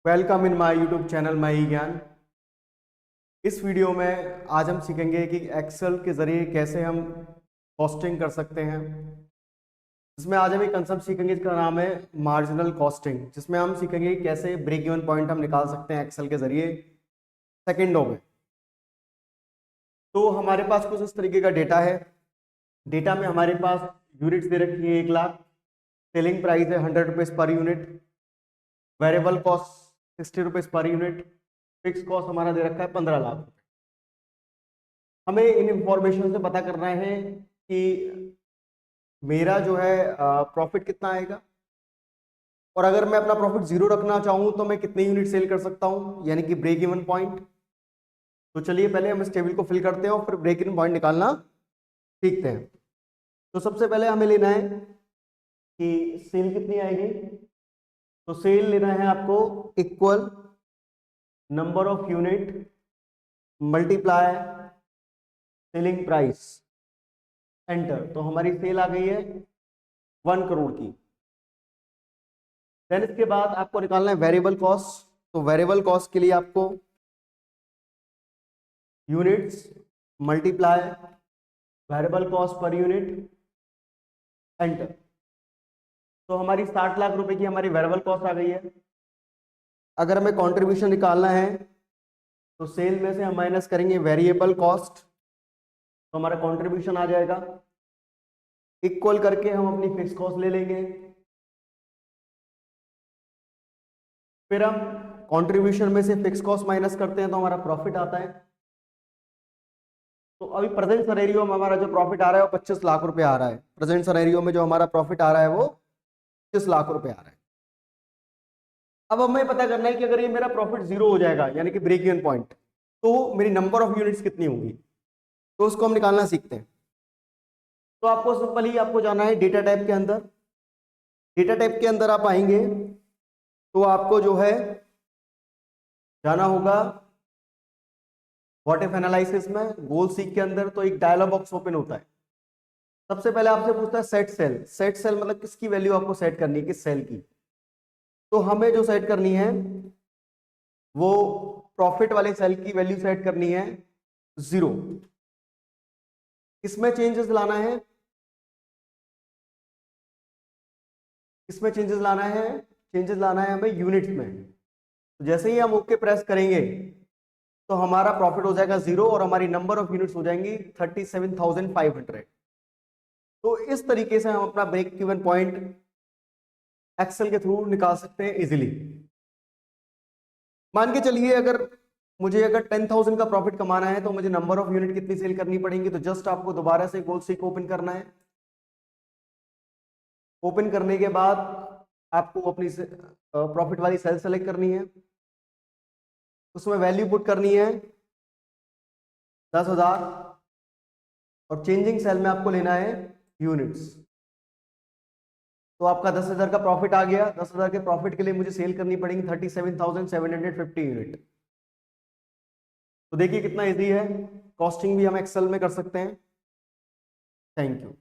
Welcome in my YouTube channel my ज्ञान। इस video में आज हम सीखेंगे कि एक्सेल के ज़रिए कैसे हम कॉस्टिंग कर सकते हैं। इसमें आज हम एक कंसेप्ट सीखेंगे, इसका नाम है मार्जिनल कॉस्टिंग, जिसमें हम सीखेंगे कि कैसे ब्रेक इवन पॉइंट हम निकाल सकते हैं एक्सेल के ज़रिए सेकेंडों में। तो हमारे पास कुछ इस तरीके का डेटा है। डेटा में हमारे पास यूनिट्स दे रखी है 1,00,000, सेलिंग प्राइस है 100 rupees per unit, variable cost 60 rupees per unit, fix cost हमारा दे रखा है 15 लाख रुपए। हमें इन इंफॉर्मेशन से पता करना है कि मेरा जो है प्रॉफिट कितना आएगा, और अगर मैं अपना प्रॉफिट जीरो रखना चाहूं तो मैं कितने यूनिट सेल कर सकता हूं, यानी कि ब्रेक इवन पॉइंट। तो चलिए पहले हम इस टेबल को फिल करते हैं और फिर ब्रेक इवन पॉइंट निकालना सीखते हैं। तो सबसे पहले हमें लेना है कि सेल कितनी आएगी। तो सेल लेना है आपको equal number of unit multiply selling price, enter. तो हमारी सेल आ गई है 1 करोड़ की। देन इसके बाद आपको निकालना है वेरिएबल कॉस्ट। तो वेरिएबल कॉस्ट के लिए आपको units multiply variable cost per unit, enter. तो हमारी 60 लाख रुपए की हमारी वेरिएबल कॉस्ट आ गई है। अगर हमें कंट्रीब्यूशन निकालना है तो सेल में से हम माइनस करेंगे वेरिएबल कॉस्ट, तो हमारा कंट्रीब्यूशन आ जाएगा। इक्वल करके हम अपनी फिक्स कॉस्ट ले लेंगे, फिर हम कंट्रीब्यूशन में से फिक्स कॉस्ट माइनस करते हैं तो हमारा प्रॉफिट आता है। तो अभी प्रेजेंट सिनेरियो में हमारा जो प्रॉफिट आ रहा है वो 25 लाख रुपए आ रहा है। प्रेजेंट सिनेरियो में जो हमारा प्रॉफिट आ रहा है वो 25 लाख रुपए आ रहा है। अब हमें पता करना है कि अगर ये मेरा प्रॉफिट जीरो हो जाएगा, यानी कि ब्रेक इवन पॉइंट, तो मेरी नंबर ऑफ यूनिट्स कितनी होंगी, तो उसको हम निकालना सीखते हैं। तो आपको सिंपली आपको जाना है डेटा टाइप के अंदर। डेटा टाइप के अंदर आप आएंगे तो आपको जो है जाना होगा व्हाट इफ एनालिसिस में, गोल सीक के अंदर। तो एक डायलॉग बॉक्स ओपन होता है। सबसे पहले आपसे पूछता है सेट सेल। सेट सेल मतलब किसकी वैल्यू आपको सेट करनी है, किस सेल की। तो हमें जो सेट करनी है वो प्रॉफिट वाले सेल की वैल्यू सेट करनी है 0। इसमें चेंजेस लाना है, इसमें चेंजेस लाना है, चेंजेस लाना है हमें यूनिट्स में। तो जैसे ही हम ओके प्रेस करेंगे तो हमारा प्रॉफिट हो जाएगा 0 और हमारी नंबर ऑफ यूनिट्स हो जाएंगी 37,500। तो इस तरीके से हम अपना ब्रेक इवन पॉइंट एक्सेल के थ्रू निकाल सकते हैं इजीली। मान के चलिए अगर मुझे 10,000 का प्रॉफिट कमाना है तो मुझे नंबर ऑफ यूनिट कितनी सेल करनी पड़ेंगी। तो जस्ट आपको दोबारा से गोल सीक ओपन करना है। ओपन करने के बाद आपको अपनी प्रॉफिट वाली सेल सेलेक्ट करनी है, उसमें वैल्यू पुट करनी है 10,000, और चेंजिंग सेल में आपको लेना है यूनिट्स। तो आपका 10,000 का प्रॉफिट आ गया। 10,000 के प्रॉफिट के लिए मुझे सेल करनी पड़ेगी 37,750 यूनिट। तो देखिए कितना इजी है। कॉस्टिंग भी हम एक्सेल में कर सकते हैं। Thank you.